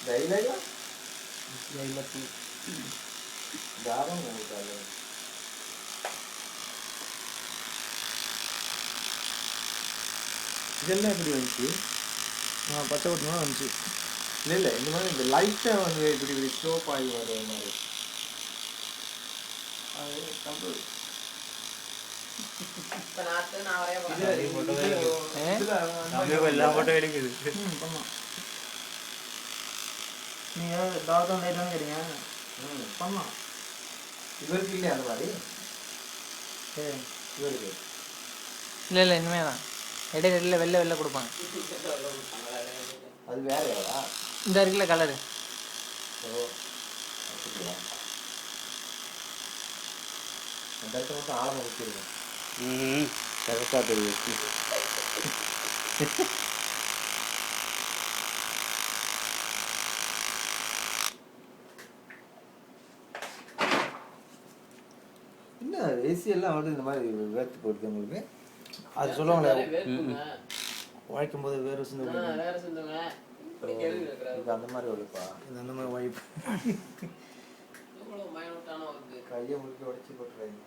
தைலயா தைலத்தி தாரம் கொடுத்தாங்க. இதெல்லாம் எப்படி வந்துச்சு? பச்சை பட்டமாக வந்துச்சு. இல்லை இந்த மாதிரி இந்த லைட்டாக வந்து இப்படி இப்படி ஸ்லோப் ஆகி வர மாதிரி அது கண்ட்ரோல். எல்லாம் போட்டோ எடுக்குது. நீங்கள் டாக்டர் லைட்டானு கேட்டீங்க. பண்ணலாம். இவருக்கு இல்லையா அந்த மாதிரி? சரி இவருக்கு இல்லை இல்லை இனிமே தான் இடையில வெளில கொடுப்பாங்க. அது வேற யாரா? இந்த இருக்குல்ல கலரு. ஓ அந்த இடத்துல மட்டும் ஆழமாக வச்சுருக்கேன். கரெக்டாக தெரியும். என்ன ஏசி எல்லாம் வந்து இந்த மாதிரி வேர்த்து போடுது உங்களுக்கு? அது சொல்லுவாங்களே உழைக்கும் போது வேறு சிந்துங்க. இது அந்த மாதிரி உழைப்பா? இது அந்த மாதிரி உழைப்பு. கையை முழுக்க உடைச்சி போட்டுறாங்க.